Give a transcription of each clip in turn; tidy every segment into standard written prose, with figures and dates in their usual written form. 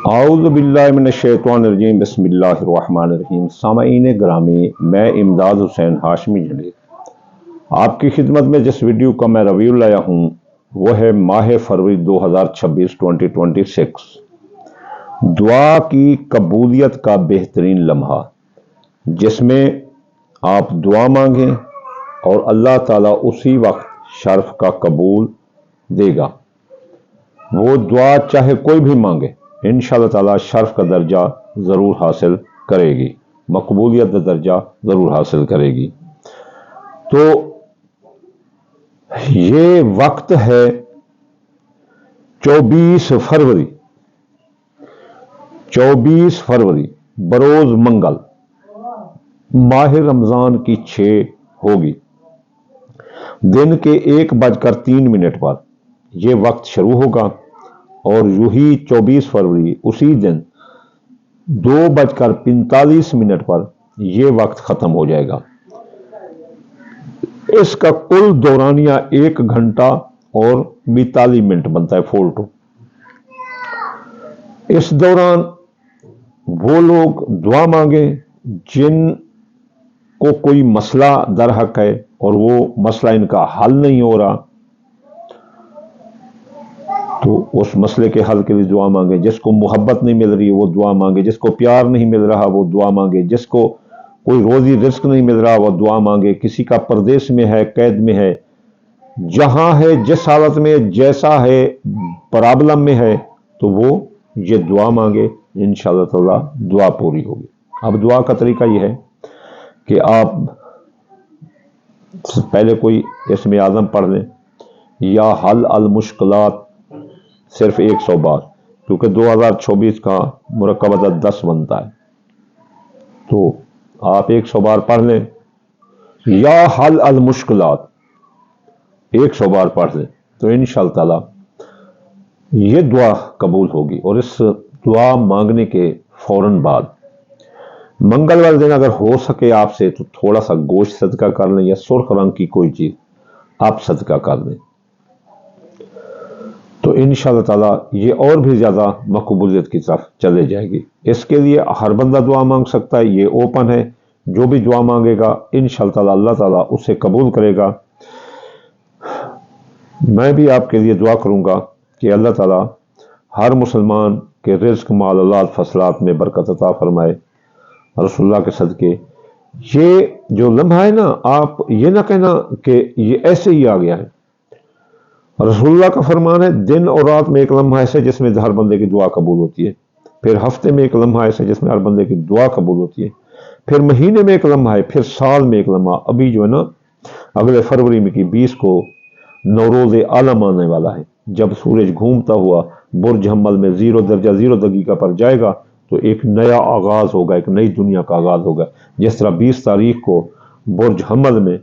اعوذ باللہ من الشیطان الرجیم بسم اللہ الرحمن الرحیم۔ سامعین گرامی، میں امداد حسین ہاشمی جلیل آپ کی خدمت میں جس ویڈیو کا میں ریویو لایا ہوں وہ ہے ماہ فروری 2026 دعا کی قبولیت کا بہترین لمحہ، جس میں آپ دعا مانگیں اور اللہ تعالیٰ اسی وقت شرف کا قبول دے گا۔ وہ دعا چاہے کوئی بھی مانگے، انشاءاللہ تعالیٰ شرف کا درجہ ضرور حاصل کرے گی، مقبولیت کا درجہ ضرور حاصل کرے گی۔ تو یہ وقت ہے 24 فروری بروز منگل، ماہ رمضان کی 6 ہوگی، دن کے 1:03 پر یہ وقت شروع ہوگا اور یوں ہی 24 فروری اسی دن 2:45 پر یہ وقت ختم ہو جائے گا۔ اس کا کل دورانیہ 1 گھنٹہ اور 42 منٹ بنتا ہے، فول ٹو۔ اس دوران وہ لوگ دعا مانگیں جن کو کوئی مسئلہ در حق ہے اور وہ مسئلہ ان کا حل نہیں ہو رہا، تو اس مسئلے کے حل کے لیے دعا مانگے۔ جس کو محبت نہیں مل رہی وہ دعا مانگے، جس کو پیار نہیں مل رہا وہ دعا مانگے، جس کو کوئی روزی رزق نہیں مل رہا وہ دعا مانگے، کسی کا پردیس میں ہے، قید میں ہے، جہاں ہے، جس حالت میں جیسا ہے، پرابلم میں ہے، تو وہ یہ دعا مانگے، انشاءاللہ تعالیٰ دعا پوری ہوگی۔ اب دعا کا طریقہ یہ ہے کہ آپ پہلے کوئی اسم اعظم پڑھ لیں یا حل المشکلات صرف 100 بار، کیونکہ 2024 کا مرکب عدد 10 بنتا ہے، تو آپ 100 بار پڑھ لیں یا حل المشکلات 100 بار پڑھ لیں، تو انشاءاللہ تعالیٰ یہ دعا قبول ہوگی۔ اور اس دعا مانگنے کے فوراً بعد منگلوار دن اگر ہو سکے آپ سے تو تھوڑا سا گوشت صدقہ کر لیں یا سرخ رنگ کی کوئی چیز آپ صدقہ کر لیں، تو انشاءاللہ تعالیٰ یہ اور بھی زیادہ مقبولیت کی طرف چلے جائے گی۔ اس کے لیے ہر بندہ دعا مانگ سکتا ہے، یہ اوپن ہے، جو بھی دعا مانگے گا انشاءاللہ تعالیٰ اللہ تعالیٰ اسے قبول کرے گا۔ میں بھی آپ کے لیے دعا کروں گا کہ اللہ تعالیٰ ہر مسلمان کے رزق، مال، اولاد، فصلات میں برکت عطا فرمائے رسول اللہ کے صدقے۔ یہ جو لمحہ ہے نا، آپ یہ نہ کہنا کہ یہ ایسے ہی آ گیا ہے۔ رسول اللہ کا فرمان ہے، دن اور رات میں ایک لمحہ ایسے جس میں ہر بندے کی دعا قبول ہوتی ہے، پھر ہفتے میں ایک لمحہ ایسے جس میں ہر بندے کی دعا قبول ہوتی ہے، پھر مہینے میں ایک لمحہ ہے، پھر سال میں ایک لمحہ۔ ابھی جو ہے نا اگلے فروری میں کی 20 کو نوروز عالم آنے والا ہے، جب سورج گھومتا ہوا برج حمل میں 0 درجہ 0 دقیقہ پر جائے گا تو ایک نیا آغاز ہوگا، ایک نئی دنیا کا آغاز ہوگا۔ جس طرح 20 تاریخ کو برج حمل میں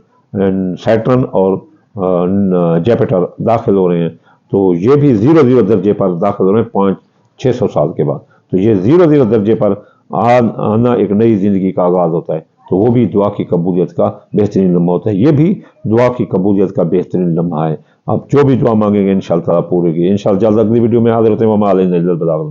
سیٹرن اور جیپٹر داخل ہو رہے ہیں، تو یہ بھی 0 درجے پر داخل ہو رہے ہیں 600 سال کے بعد۔ تو یہ 0 درجے پر آنا ایک نئی زندگی کا آغاز ہوتا ہے، تو وہ بھی دعا کی قبولیت کا بہترین لمحہ ہوتا ہے۔ یہ بھی دعا کی قبولیت کا بہترین لمحہ ہے۔ آپ جو بھی دعا مانگیں گے انشاءاللہ تعالیٰ پوری ہوگی۔ انشاءاللہ جلد اگلی ویڈیو میں حاضر ہوتے ہیں۔ وما علینا الا البلاغ۔